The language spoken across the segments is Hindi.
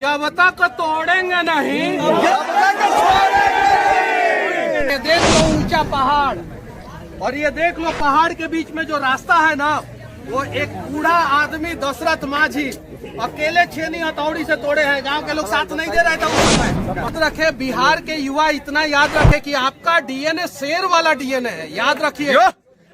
जब तक तोड़ेंगे नहीं ये देख लो ऊंचा पहाड़, और ये देख लो पहाड़ के बीच में जो रास्ता है ना, वो एक बूढ़ा आदमी दशरथ माझी अकेले छेनी हथौड़ी से तोड़े हैं। गांव के लोग साथ नहीं दे रहे थे उस समय। याद रखे, बिहार के युवा इतना याद रखे कि आपका डीएनए शेर वाला डीएनए है। याद रखिए,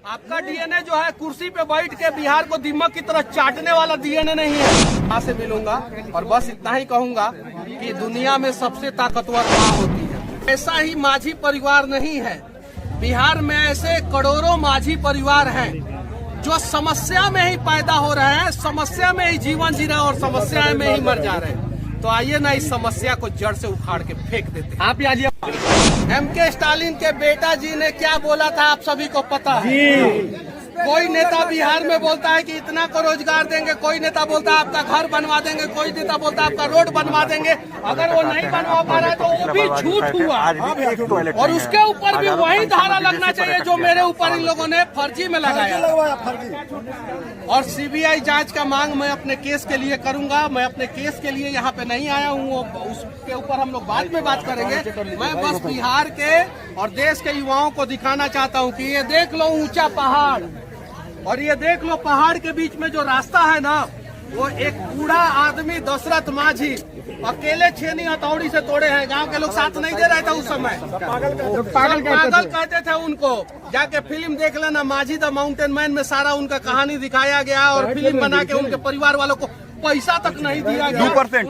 आपका डीएनए जो है कुर्सी पे बैठ के बिहार को दिमाग की तरह चाटने वाला डीएनए नहीं है। माँ से मिलूंगा और बस इतना ही कहूंगा कि दुनिया में सबसे ताकतवर माँ होती है। ऐसा ही माझी परिवार नहीं है, बिहार में ऐसे करोड़ों माझी परिवार हैं जो समस्या में ही पैदा हो रहे हैं, समस्या में ही जीवन जी रहे हैं और समस्या में ही मर जा रहे हैं। तो आइए ना इस समस्या को जड़ से उखाड़ के फेंक देते हैं। आप आइए। एमके स्टालिन के बेटा जी ने क्या बोला था आप सभी को पता है। कोई नेता बिहार में बोलता है कि इतना को रोजगार देंगे, कोई नेता बोलता है आपका घर बनवा देंगे, कोई नेता बोलता है आपका रोड बनवा देंगे। अगर वो नहीं बनवा पा रहा है तो वो भी झूठ हुआ, और उसके ऊपर भी वही धारा लगना चाहिए जो मेरे ऊपर इन लोगों ने फर्जी में लगाया। और सीबीआई जांच का मांग मैं अपने केस के लिए करूंगा। मैं अपने केस के लिए यहाँ पे नहीं आया हूँ, उसके ऊपर हम लोग बाद में बात करेंगे। मैं बस बिहार के और देश के युवाओं को दिखाना चाहता हूँ कि ये देख लो ऊंचा पहाड़, और ये देख लो पहाड़ के बीच में जो रास्ता है ना, वो एक बूढ़ा आदमी दशरथ माझी अकेले छेनी हथौड़ी से तोड़े हैं। गांव के लोग साथ नहीं दे रहे थे उस समय। पागल कहते थे उनको। जाके फिल्म देख लेना, माझी द माउंटेन मैन में सारा उनका कहानी दिखाया गया, और फिल्म बना के उनके परिवार वालों को पैसा तक नहीं दिया गया। 2%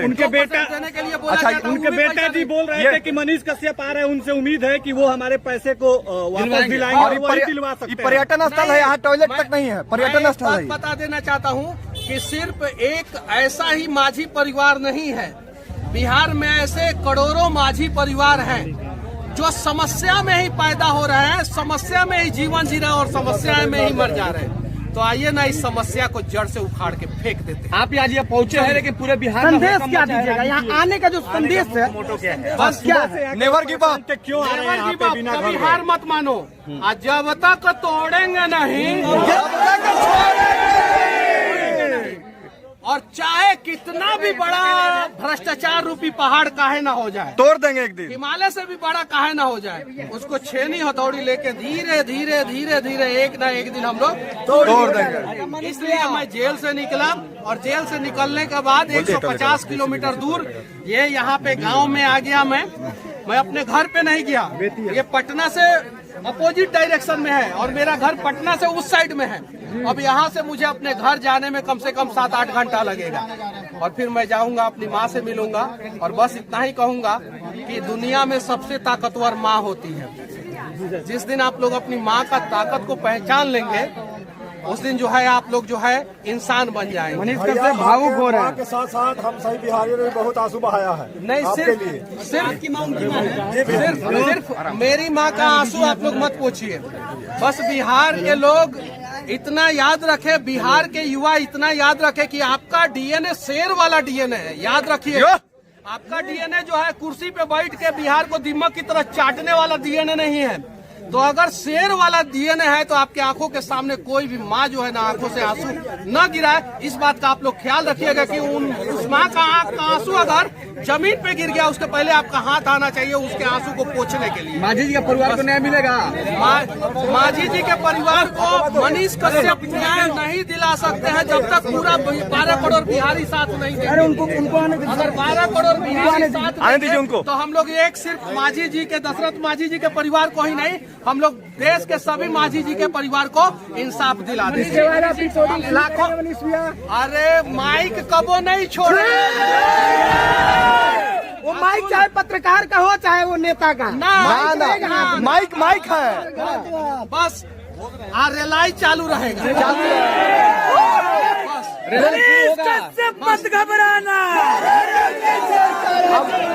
उनके बेटा देने के लिए बोला गया था। उनके बेटा जी बोल रहे थे कि मनीष कश्यप आ रहे हैं, उनसे उम्मीद है कि वो हमारे पैसे को वापस दिलाएंगे और वही दिलवा सकते हैं। पर्यटन स्थल है, यहाँ टॉयलेट तक नहीं है, पर्यटन स्थल है। बता देना चाहता हूँ कि सिर्फ एक ऐसा ही माझी परिवार नहीं है, बिहार में ऐसे करोड़ों माझी परिवार हैं जो समस्या में ही पैदा हो रहे हैं, समस्या में ही जीवन जी रहे हैं और समस्या में ही मर जा रहे हैं। तो आइए ना इस समस्या को जड़ से उखाड़ के फेंक देते हैं। आप आज ये पहुंचे हैं, लेकिन पूरे बिहार में संदेश क्या दीजिएगा यहाँ आने का जो संदेश है? बस क्या नेवर गिव अप क्यों आ रहे हैं यहाँ पे बिना घर हार मत मानो। आज जब तक तोड़ेंगे नहीं, और चाहे कितना भी बड़ा भ्रष्टाचार रूपी पहाड़ काहे ना हो जाए, तोड़ देंगे एक दिन। हिमालय से भी बड़ा काहे ना हो जाए, उसको छेनी हथौड़ी लेके धीरे धीरे धीरे धीरे एक ना एक दिन हम लोग तोड़ देंगे। इसलिए मैं जेल से निकला, और जेल से निकलने के बाद 150 किलोमीटर दूर ये यहाँ पे गांव में आ गया। मैं अपने घर पे नहीं गया, ये पटना से अपोजिट डायरेक्शन में है और मेरा घर पटना से उस साइड में है। अब यहाँ से मुझे अपने घर जाने में कम से कम 7-8 घंटा लगेगा, और फिर मैं जाऊंगा अपनी माँ से मिलूंगा। और बस इतना ही कहूंगा कि दुनिया में सबसे ताकतवर माँ होती है। जिस दिन आप लोग अपनी माँ का ताकत को पहचान लेंगे, उस दिन जो है आप लोग जो है इंसान बन जाएंगे। मनीष कश्यप भावुक हो रहे हैं। के साथ साथ हम सही बिहारियों ने भी बहुत आंसू बहाया है। नहीं, सिर्फ मेरी माँ का आंसू आप लोग मत पूछिए। बस बिहार के लोग इतना याद रखे, बिहार के युवा इतना याद रखे कि आपका डीएनए शेर वाला डीएनए है। याद रखिए, आपका डीएनए जो है कुर्सी पे बैठ के बिहार को दिमाग की तरह चाटने वाला डीएनए नहीं है। तो अगर शेर वाला डीएनए है तो आपके आंखों के सामने कोई भी माँ जो है ना आंखों से आंसू न गिराए। इस बात का आप लोग ख्याल रखिएगा कि उस माँ का आंख का आंसू अगर जमीन पे गिर गया, उसके पहले आपका हाथ आना चाहिए उसके आंसू को पोंछने के लिए। माझी जी के परिवार को न्याय मिलेगा। माझी जी के परिवार को मनीष कश्यप न्याय नहीं दिला सकते हैं जब तक पूरा 12 करोड़ बिहारी साथ नहीं देंगे। अगर 12 करोड़ बिहारी साथ देंगे तो हम लोग एक सिर्फ माझी जी के, दशरथ माझी जी के परिवार को ही नहीं, हम लोग देश के सभी माझी जी के परिवार को इंसाफ दिला देंगे। लाखों, अरे माइक कबो नहीं छोड़े। वो माइक चाहे पत्रकार का हो चाहे वो नेता का, ना माइक है। बस रेलाई चालू रहेगा। मत घबराना,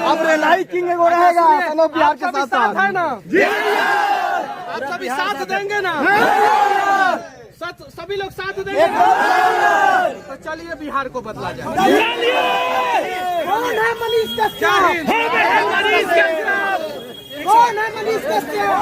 अब रेलाई किंग वो रहेगा बिहार के साथ साथ है ना। आप सभी साथ देंगे ना? सभी लोग साथ देंगे तो चलिए बिहार को बदला जाए। कौन है मनीष कश्यप? कौन है मनीष कश्यप?